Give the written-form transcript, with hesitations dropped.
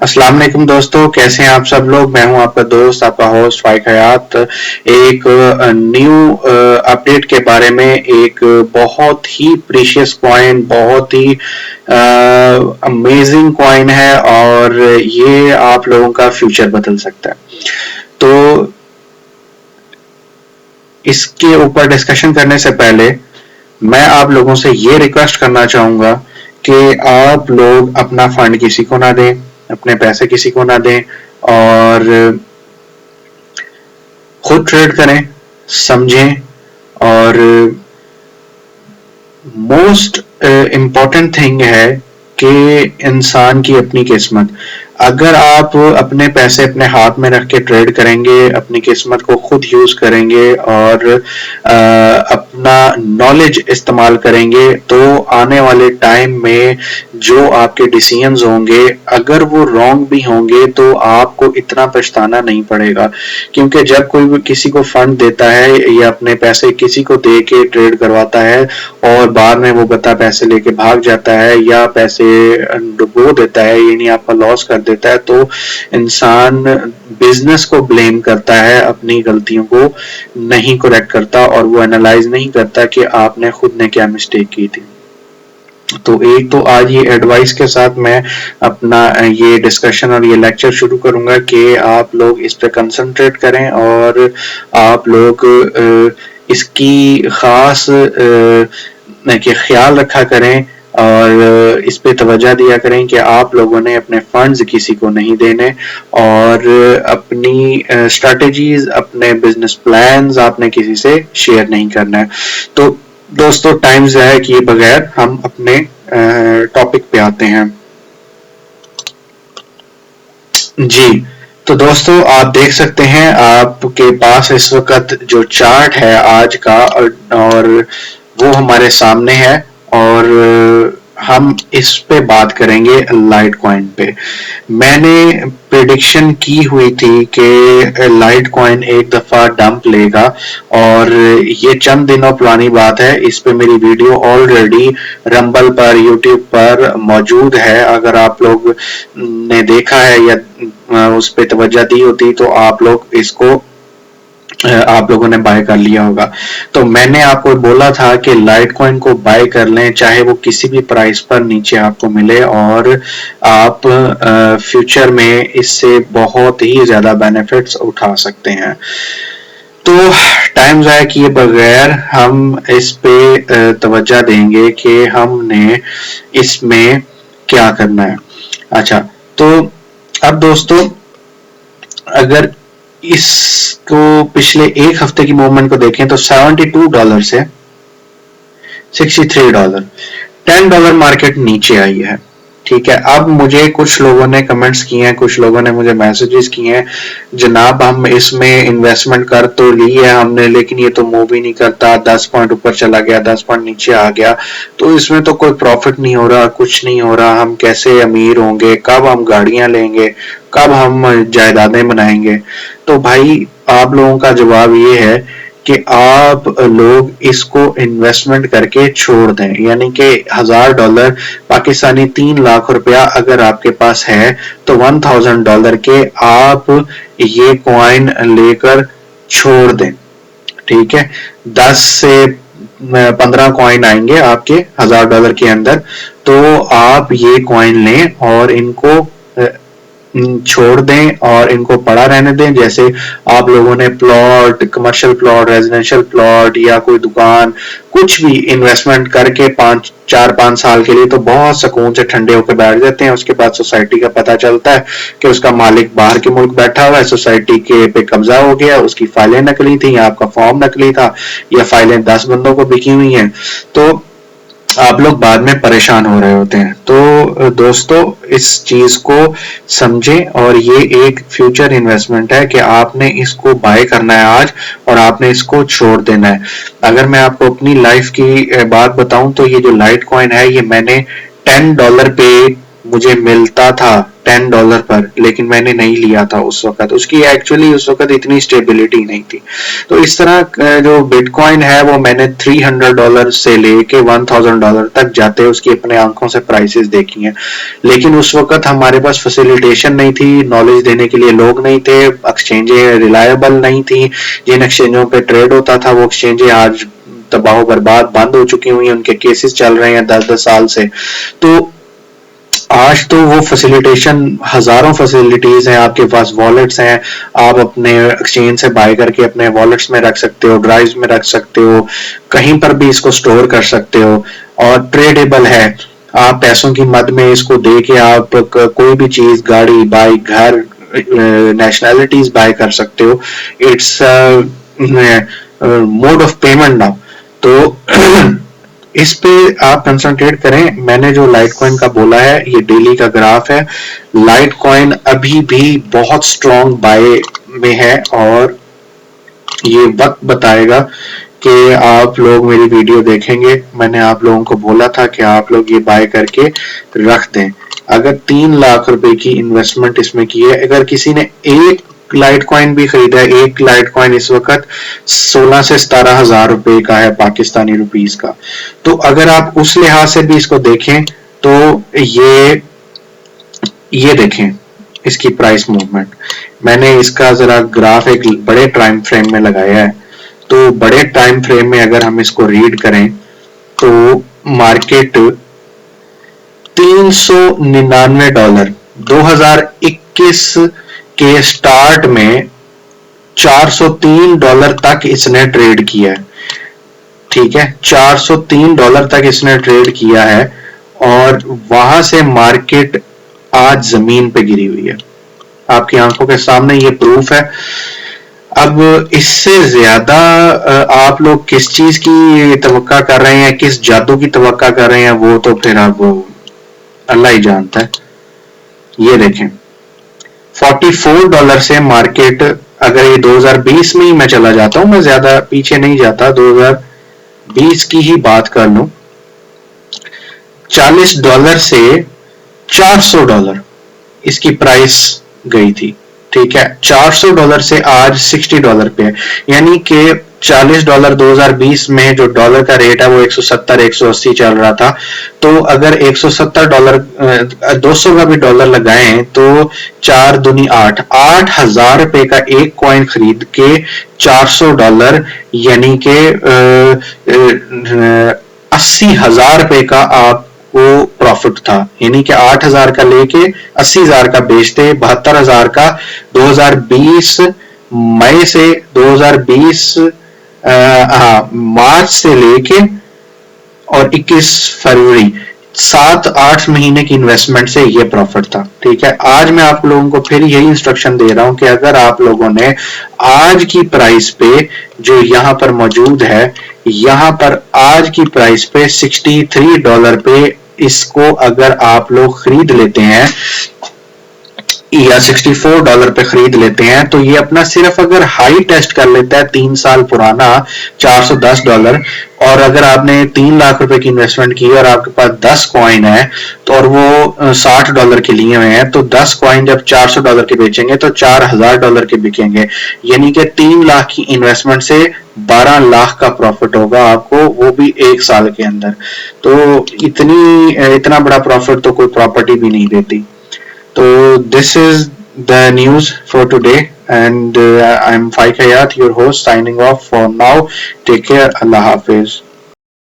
السلام علیکم دوستو، کیسے ہیں آپ سب لوگ؟ میں ہوں آپ کا دوست، آپ کا ہوسٹ فائق حیات۔ ایک نیو اپڈیٹ کے بارے میں، ایک بہت ہی پریشیس کوائن، بہت ہی امیزنگ کوائن ہے اور یہ آپ لوگوں کا فیوچر بدل سکتا ہے۔ تو اس کے اوپر ڈسکشن کرنے سے پہلے میں آپ لوگوں سے یہ ریکویسٹ کرنا چاہوں گا کہ آپ لوگ اپنا فنڈ کسی کو نہ دیں، اپنے پیسے کسی کو نہ دیں، اور خود ٹریڈ کریں، سمجھیں، اور موسٹ امپورٹنٹ تھنگ ہے کہ انسان کی اپنی قسمت۔ اگر آپ اپنے پیسے اپنے ہاتھ میں رکھ کے ٹریڈ کریں گے، اپنی قسمت کو خود یوز کریں گے اور اپنا نالج استعمال کریں گے، تو آنے والے ٹائم میں جو آپ کے ڈیسیژنز ہوں گے، اگر وہ رانگ بھی ہوں گے تو آپ کو اتنا پچھتانا نہیں پڑے گا۔ کیونکہ جب کوئی بھی کسی کو فنڈ دیتا ہے یا اپنے پیسے کسی کو دے کے ٹریڈ کرواتا ہے اور بعد میں وہ بتا پیسے لے کے بھاگ جاتا ہے یا پیسے ڈبو دیتا ہے، یعنی آپ کا لاس کر دیتا ہے، تو انسان بزنس کو بلیم کرتا ہے، اپنی غلطیوں کو نہیں کریکٹ کرتا اور وہ انالائز نہیں کرتا کہ آپ نے خود نے کیا مسٹیک کی تھی۔ تو ایک تو آج یہ ایڈوائس کے ساتھ میں اپنا یہ ڈسکشن اور یہ لیکچر شروع کروں گا کہ آپ لوگ اس پہ کنسنٹریٹ کریں اور آپ لوگ اس کی خاص خیال رکھا کریں اور اس پہ توجہ دیا کریں کہ آپ لوگوں نے اپنے فنڈز کسی کو نہیں دینے اور اپنی اسٹریٹجیز، اپنے بزنس پلانز آپ نے کسی سے شیئر نہیں کرنا ہے۔ تو دوستو، ٹائم ضائع کیے بغیر ہم اپنے ٹاپک پہ آتے ہیں۔ جی تو دوستو، آپ دیکھ سکتے ہیں آپ کے پاس اس وقت جو چارٹ ہے آج کا، اور وہ ہمارے سامنے ہے، اور ہم اس پہ بات کریں گے لائٹ کوائن پہ۔ میں نے پریڈکشن کی ہوئی تھی کہ لائٹ کوائن ایک دفعہ ڈمپ لے گا، اور یہ چند دنوں پرانی بات ہے۔ اس پہ میری ویڈیو آلریڈی رمبل پر، یوٹیوب پر موجود ہے۔ اگر آپ لوگ نے دیکھا ہے یا اس پہ توجہ دی ہوتی تو آپ لوگوں نے بائی کر لیا ہوگا۔ تو میں نے آپ کو بولا تھا کہ لائٹ کوائن کو بائی کر لیں، چاہے وہ کسی بھی پرائس پر نیچے آپ کو ملے، اور آپ فیوچر میں اس سے بہت ہی زیادہ بینیفٹس اٹھا سکتے ہیں۔ تو ٹائم ضائع کیے بغیر ہم اس پہ توجہ دیں گے کہ ہم نے اس میں کیا کرنا ہے۔ اچھا، تو اب دوستو، اگر اس کو پچھلے ایک ہفتے کی موومنٹ کو دیکھیں تو $72 سے $63، $10 مارکیٹ نیچے آئی ہے۔ ٹھیک ہے، اب مجھے کچھ لوگوں نے کمنٹس کیے ہیں، کچھ لوگوں نے مجھے میسیجز کیے ہیں، جناب ہم اس میں انویسٹمنٹ کر تو لی ہے ہم نے، لیکن یہ تو موو بھی نہیں کرتا، 10 پوائنٹ اوپر چلا گیا، 10 پوائنٹ نیچے آ گیا، تو اس میں تو کوئی پروفٹ نہیں ہو رہا، کچھ نہیں ہو رہا، ہم کیسے امیر ہوں گے، کب ہم گاڑیاں لیں گے، کب ہم جائیدادیں بنائیں گے۔ تو بھائی، آپ لوگوں کا جواب یہ ہے کہ آپ لوگ اس کو انویسٹمنٹ کر کے چھوڑ دیں، یعنی کہ $1000 پاکستانی 3 لاکھ روپیہ اگر آپ کے پاس ہے تو $1000 کے آپ یہ کوائن لے کر چھوڑ دیں۔ ٹھیک ہے، 10 سے 15 کوائن آئیں گے آپ کے $1000 کے اندر، تو آپ یہ کوائن لیں اور ان کو چھوڑ دیں اور ان کو پڑا رہنے دیں۔ جیسے آپ لوگوں نے plot, commercial plot, residential plot یا کوئی دکان، کچھ بھی انویسٹمنٹ کر کے 4-5 سال کے لیے تو بہت سکون سے ٹھنڈے ہو کے بیٹھ جاتے ہیں۔ اس کے بعد سوسائٹی کا پتہ چلتا ہے کہ اس کا مالک باہر کے ملک بیٹھا ہوا ہے، سوسائٹی کے پہ قبضہ ہو گیا، اس کی فائلیں نکلی تھیں یا آپ کا فارم نکلی تھا یا فائلیں 10 بندوں کو بکی ہوئی ہیں، تو آپ لوگ بعد میں پریشان ہو رہے ہوتے ہیں۔ تو دوستو، اس چیز کو سمجھیں، اور یہ ایک فیوچر انویسٹمنٹ ہے کہ آپ نے اس کو بائی کرنا ہے آج اور آپ نے اس کو چھوڑ دینا ہے۔ اگر میں آپ کو اپنی لائف کی بات بتاؤں تو یہ جو لائٹ کوائن ہے، یہ میں نے $10 پہ مجھے ملتا تھا $10 پر، لیکن میں نے نہیں لیا تھا اس وقت. اس کی ایکچولی اس وقت اتنی اسٹیبلٹی نہیں تھی. تو اس طرح جو بٹ کوائن ہے وہ میں نے $300 سے لے کے $1000 تک جاتے اس کی اپنے آنکھوں سے پرائسز دیکھی ہیں. لیکن اس وقت ہمارے پاس فیسیلیٹیشن نہیں تھی، نالج دینے کے لیے لوگ نہیں تھے، ایکسچینجیں ریلائبل نہیں تھی. جن ایکسچینجوں پہ ٹریڈ ہوتا تھا وہ ایکسچینجیں آج تباہ و برباد بند ہو چکی ہوئی ہیں، ان کے کیسز چل رہے ہیں 10 سال سے. تو آج تو وہ فیسیلیٹیشن، ہزاروں فیسیلیٹیز ہیں، آپ کے پاس والیٹس ہیں، آپ اپنے ایکسچینج سے بائی کر کے اپنے والیٹس میں رکھ سکتے ہو، ڈرائیوز میں رکھ سکتے ہو، کہیں پر بھی اس کو سٹور کر سکتے ہو، اور ٹریڈیبل ہے. آپ پیسوں کی مد میں اس کو دے کے آپ کوئی بھی چیز، گاڑی، بائک، گھر، نیشنلٹیز بائی کر سکتے ہو. It's mode of payment now. تو اس پہ آپ کنسنٹریٹ کریں. میں نے جو لائٹ کوائن کا بولا ہے یہ ڈیلی کا گراف ہے. لائٹ کوائن ابھی بھی بہت سٹرونگ بائی میں ہے، اور یہ وقت بتائے گا کہ آپ لوگ میری ویڈیو دیکھیں گے. میں نے آپ لوگوں کو بولا تھا کہ آپ لوگ یہ بائی کر کے رکھ دیں. اگر 3 لاکھ روپے کی انویسٹمنٹ اس میں کی ہے، اگر کسی نے ایک لائٹ کوائن بھی خریدا ہے، ایک لائٹ کوائن اس وقت 16 سے 17 ہزار روپے کا ہے پاکستانی روپیز کا. تو اگر آپ اس لحاظ سے بھی اس کو دیکھیں تو یہ دیکھیں اس کی پرائس موومنٹ. میں نے اس کا ذرا گراف ایک بڑے ٹائم فریم میں لگایا ہے. تو بڑے ٹائم فریم میں اگر ہم اس کو ریڈ کریں تو مارکیٹ $399 2021 کے سٹارٹ میں $403 تک اس نے ٹریڈ کیا ہے. ٹھیک ہے، $403 تک اس نے ٹریڈ کیا ہے، اور وہاں سے مارکیٹ آج زمین پہ گری ہوئی ہے. آپ کی آنکھوں کے سامنے یہ پروف ہے. اب اس سے زیادہ آپ لوگ کس چیز کی توقع کر رہے ہیں، کس جادو کی توقع کر رہے ہیں، وہ تو پھر اب اللہ ہی جانتا ہے. یہ دیکھیں $44 سے مارکیٹ، اگر یہ 2020 میں ہی میں چلا جاتا ہوں، میں زیادہ پیچھے نہیں جاتا، 2020 کی ہی بات کر لوں، $40 سے $400 اس کی پرائس گئی تھی. ٹھیک ہے، $400 سے آج $60 پہ ہے. یعنی کہ $40 2020 میں جو ڈالر کا ریٹ ہے وہ 170 180 چل رہا تھا. تو اگر $170 200 کا بھی ڈالر لگائیں تو 4 دونی 8,000 روپے کا ایک کوائن خرید کے $400 یعنی کہ 80,000 روپے کا آپ کو پروفٹ تھا. یعنی کہ 8,000 کا لے کے 80,000 کا بیچتے، 72,000 کا 2020 مئی سے 2020 مارچ سے لے کے اور 21 فروری 7-8 مہینے کی انویسٹمنٹ سے یہ پروفٹ تھا. ٹھیک ہے، آج میں آپ لوگوں کو پھر یہی انسٹرکشن دے رہا ہوں کہ اگر آپ لوگوں نے آج کی پرائس پہ جو یہاں پر موجود ہے، یہاں پر آج کی پرائس پہ $63 پہ اس کو اگر آپ لوگ خرید لیتے ہیں یا $64 پہ خرید لیتے ہیں، تو یہ اپنا صرف اگر ہائی ٹیسٹ کر لیتا ہے 3 سال پرانا $410، اور اگر آپ نے 3 لاکھ روپے کی انویسٹمنٹ کی اور آپ کے پاس 10 کوائن ہے تو اور وہ $60 کے لیے ہوئے ہیں، تو 10 کوائن جب $400 کے بیچیں گے تو $4,000 کے بکیں گے. یعنی کہ 3 لاکھ کی انویسٹمنٹ سے 12 لاکھ کا پروفٹ ہوگا آپ کو، وہ بھی 1 سال کے اندر. تو اتنا بڑا پروفٹ تو کوئی پراپرٹی بھی نہیں دیتی. So this is the news for today, and I'm Faik Hayat, your host, signing off for now. Take care. Allah Hafiz.